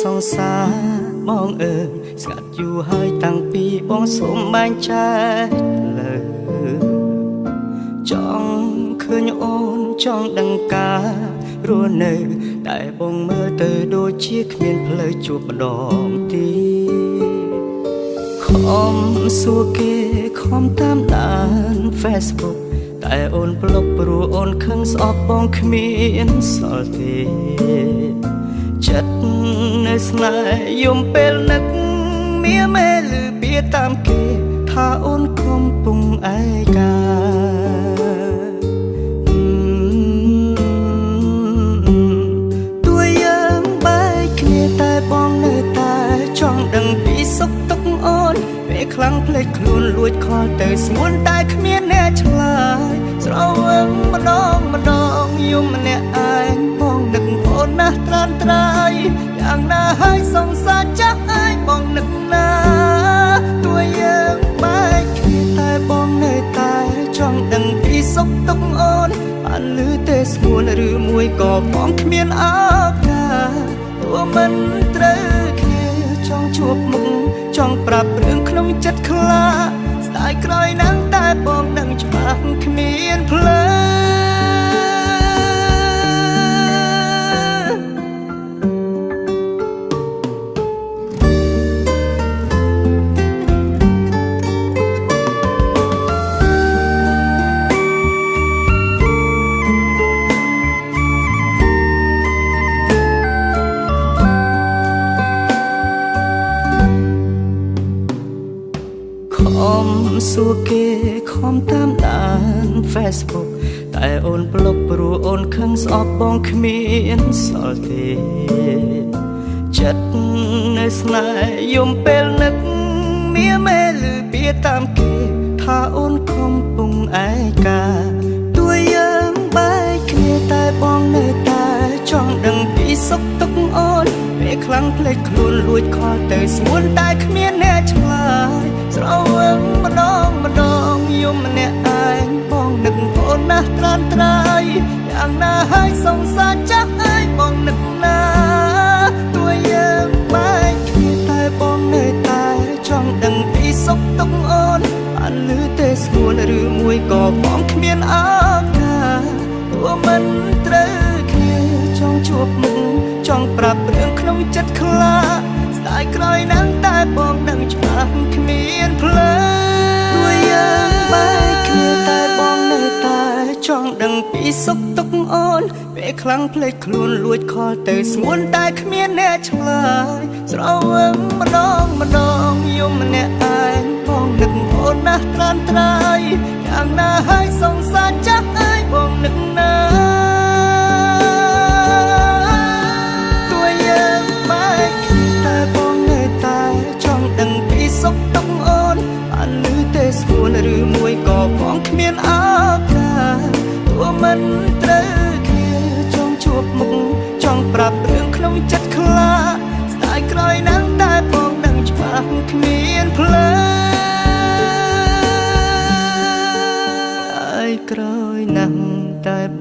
សងសារបងអើយស្ងាត់យូរហើយតាំងពីបងសូមបែងចែកលើចង់ឃើញអូនចង់ដឹងការរស់នៅតែបងមើលទៅដូចជាគ្មានផ្លូវជួបម្ដងទៀតខំសួរគេខំតាមដាន Facebook តែអូនប្លុកព្រោះអូនខឹងស្អប់បងគ្មានសល់ទេចិត្តនៅស្នេហ៍យំពេលនឹកមាមេលឺពីតាមគេថាអូនកំពុងឯកាតួយើងបែកគ្នាតែបងនៅតែចង់ដឹងពីសុខទុក្ខអូនពេលខ្លាំងភ្លេចខ្លួនលួចខលទៅស្ងួនតែគ្មានអ្នកឆ្លើយស្រវឹងម្ដងយំម្នាក់ឯងបងនឹកអូនណាស់ត្រានត្រៃយ៉ាងណាហើយសង្សារចាស់ឯងបងនឹកណាតួយើងបែកគ្នាតែបងនៅតែចង់ដឹងពីសុខទុក្ខអូនបានលឺទេស្ងួនឬមួយក៏បងគ្មានឱកាសទោះមិនត្រូវគ្នាចង់ជួបមុខចង់ប្រាប់រឿងក្នុងចិត្តខ្លាស្ដាយក្រោយណាំងតែបងដឹងច្បាស់គ្មានផ្លូវសួរគេខំតាមដាន Facebook តែអូនប្លុកព្រោះអូនខឹងស្អប់បងគ្មានសល់ទេចិត្តនៅស្នេហ៍យំពេលនឹកមាមេលឺពីតាមគេថាអូនកំពុងឯកាតួយើងបែកគ្នាតែបងនៅតែចង់ដឹងពីសុខទុក្ខអូនពេលខ្លាំងភ្លេចខ្លួនលួចខលទៅស្ងួនតែគ្មានអ្នកឆ្លើយស្រវឹងម្ដងយំម្នាក់ឯងបងនឹកអូនណាស់ត្រានត្រៃយ៉ាងណាហើយសង្សារចាស់ឯងបងនឹកណាតួយើងបែកគ្នាតែបងនៅតែចង់ដឹងពីសុខទុក្ខអូនបានលឺទេស្ងួនឬមួយក៏បងគ្មានឱកាសទោះមិនត្រូវគ្នាចង់ជួបមុខចង់ប្រាប់រឿងក្នុងចិត្តខ្លាស្ដាយក្រោយណាំងតែបងដឹងច្បាស់គ្មានផ្លូវតួយើងបែកគ្នាតែបងនៅតែចង់ដឹងពីសុខទុក្ខអូនពេលខ្លាំងភ្លេចខ្លួនលួចខលទៅស្ងួនតែគ្មានអ្នកឆ្លើយស្រវឹងម្ដងយំម្នាក់ឯងបងនឹកអូនណាស់ត្រានត្រៃយ៉ាងណាហើយសង្សារចាស់ឯងបងនឹកណាតួយើងបែកគ្នាតែបងនៅតែចង់ដឹងពីសុខទុក្ខអូនបានលឺទេស្ងួនឬមួយក៏បងគ្មានឱកាសទោះមិនត្រូវគ្នាចង់ជួបមុខចង់ប្រាប់រឿងក្នុងចិត្តខ្លាស្ដាយក្រោយណាំងតែបងដឹងច្បាស់គ្មានផ្លូវហើយក្រោយណាំងតែប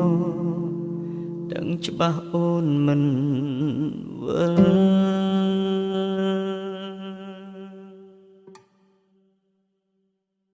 ងដឹងច្បាស់អូនមិនវិល